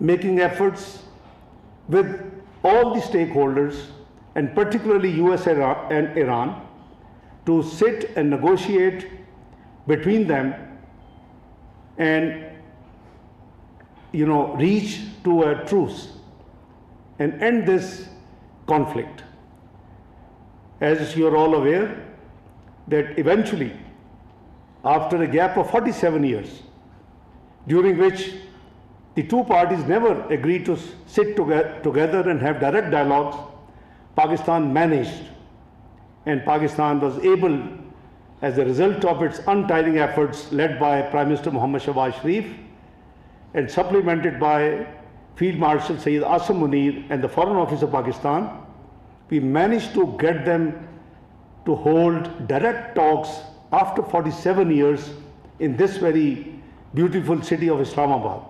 making efforts with all the stakeholders, and particularly US and Iran, to sit and negotiate between them and reach to a truce and end this conflict. As you are all aware, that eventually, after a gap of 47 years, during which the two parties never agreed to sit together and have direct dialogues, Pakistan managed, and Pakistan was able, as a result of its untiring efforts led by Prime Minister Muhammad Shahbaz Sharif and supplemented by Field Marshal Sayyid Asim Munir and the Foreign Office of Pakistan, we managed to get them to hold direct talks after 47 years in this very beautiful city of Islamabad.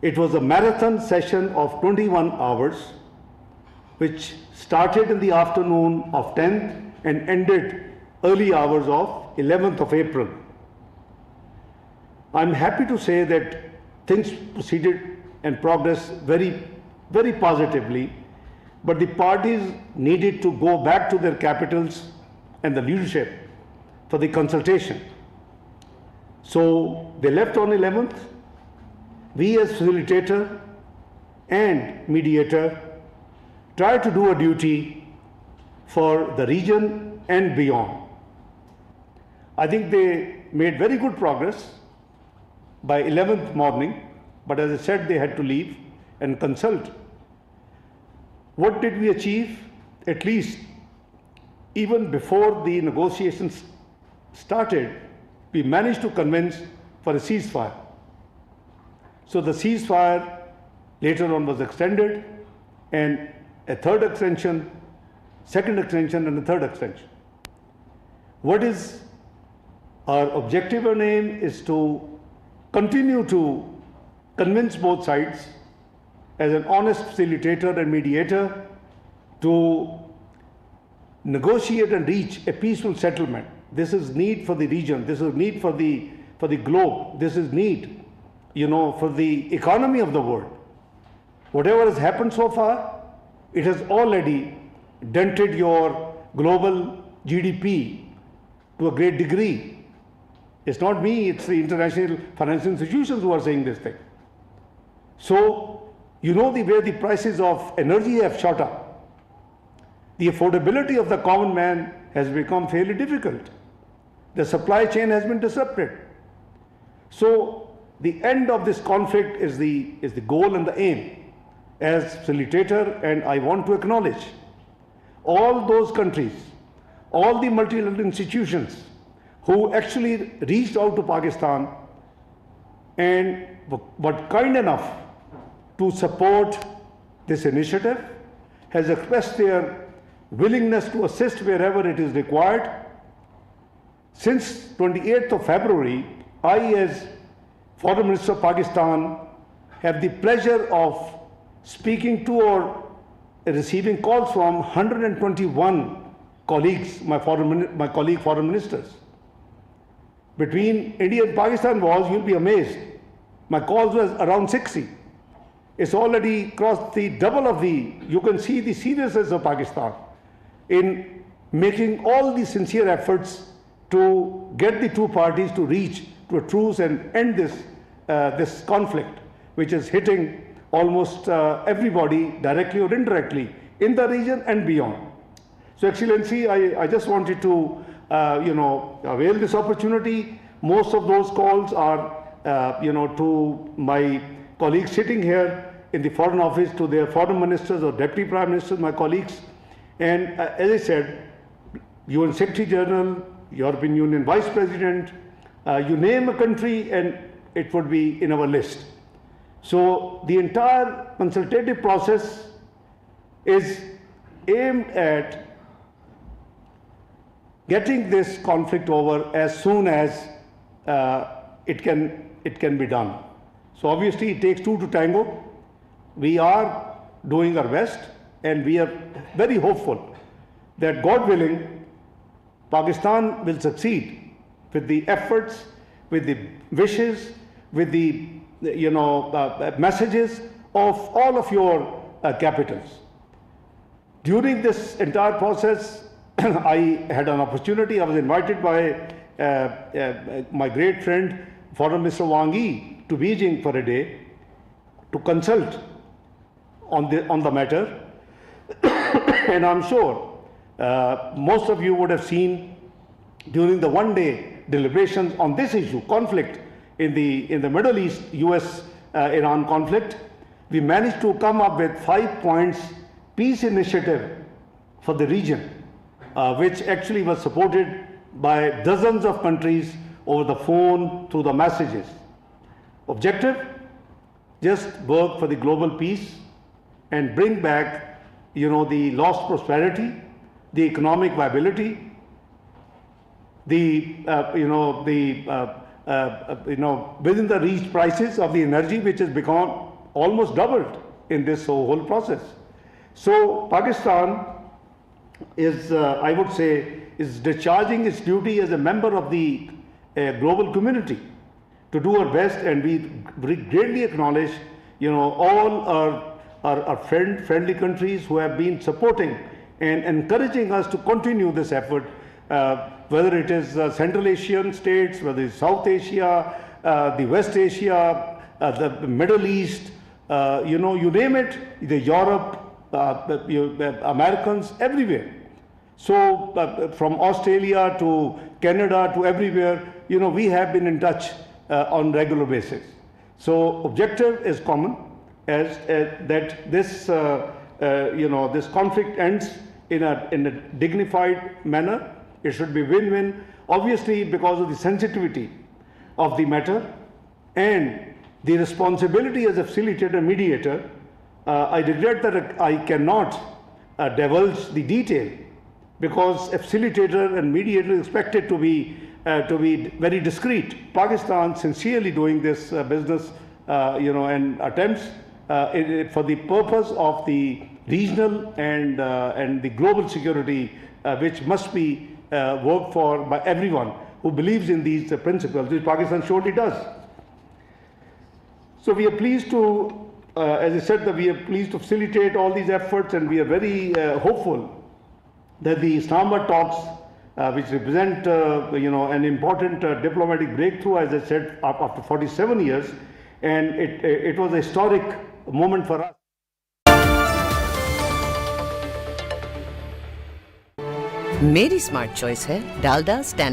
It was a marathon session of 21 hours, which started in the afternoon of 10th and ended early hours of 11th of April. I'm happy to say that things proceeded and progressed very, very positively, but the parties needed to go back to their capitals and the leadership for the consultation. So they left on 11th. We as facilitator and mediator tried to do a duty for the region and beyond. I think they made very good progress by 11th morning, but as I said, they had to leave and consult. What did we achieve? At least, even before the negotiations started, we managed to convince for a ceasefire. So the ceasefire later on was extended, and a third extension, second extension, and a third extension. What is our objective and aim is to continue to convince both sides as an honest facilitator and mediator to negotiate and reach a peaceful settlement. This is need for the region, this is need for the globe, this is need, for the economy of the world. Whatever has happened so far, it has already dented your global GDP to a great degree. It's not me, it's the international financial institutions who are saying this thing. So, the way the prices of energy have shot up. The affordability of the common man has become fairly difficult. The supply chain has been disrupted. So, the end of this conflict is the goal and the aim. As facilitator, and I want to acknowledge all those countries, all the multilateral institutions who actually reached out to Pakistan and were kind enough to support this initiative, has expressed their willingness to assist wherever it is required. Since 28th of February, I, as Foreign Minister of Pakistan, have the pleasure of speaking to or receiving calls from 121 colleagues, my colleague foreign ministers. Between India and Pakistan wars, you'll be amazed. My calls was around 60. It's already crossed the double of you can see the seriousness of Pakistan in making all the sincere efforts to get the two parties to reach to a truce and end this conflict, which is hitting almost everybody directly or indirectly in the region and beyond. So, Excellency, I just wanted to avail this opportunity. Most of those calls are to my colleagues sitting here in the Foreign Office, to their foreign ministers or deputy prime ministers, my colleagues. And as I said, UN Secretary General, European Union Vice President, you name a country and it would be in our list. So the entire consultative process is aimed at getting this conflict over as soon as it can be done. So obviously it takes two to tango. We are doing our best, and we are very hopeful that, God willing, Pakistan will succeed with the efforts, with the wishes, with the messages of all of your capitals. During this entire process, I had an opportunity. I was invited by my great friend, Foreign Minister Wang Yi, to Beijing for a day to consult on the matter. And I'm sure most of you would have seen during the one-day deliberations on this issue, conflict in the Middle East, US-Iran conflict, we managed to come up with 5 points peace initiative for the region, which actually was supported by dozens of countries over the phone, through the messages. Objective: just work for the global peace and bring back, the lost prosperity, the economic viability, within the reach prices of the energy, which has become almost doubled in this whole process. So Pakistan is, I would say, is discharging its duty as a member of the global community to do our best, and we greatly acknowledge, all our friendly countries who have been supporting and encouraging us to continue this effort, whether it is Central Asian states, whether it's South Asia, the West Asia, the Middle East, you name it, the Europe, Americans, everywhere. So from Australia to Canada to everywhere, we have been in touch on regular basis. So objective is common, as that this this conflict ends in a dignified manner. It should be win-win, obviously, because of the sensitivity of the matter and the responsibility as a facilitator and mediator. I regret that I cannot divulge the detail, because a facilitator and mediator is expected to be very discreet. Pakistan sincerely doing this business, and attempts for the purpose of the regional and the global security, which must be worked for by everyone who believes in these principles, which Pakistan surely does. So we are pleased to, as I said, that we are pleased to facilitate all these efforts, and we are very hopeful that the Islamabad talks, which represent an important diplomatic breakthrough, as I said, after 47 years, and it was a historic moment for us. मेरी smart choice है Dalda stand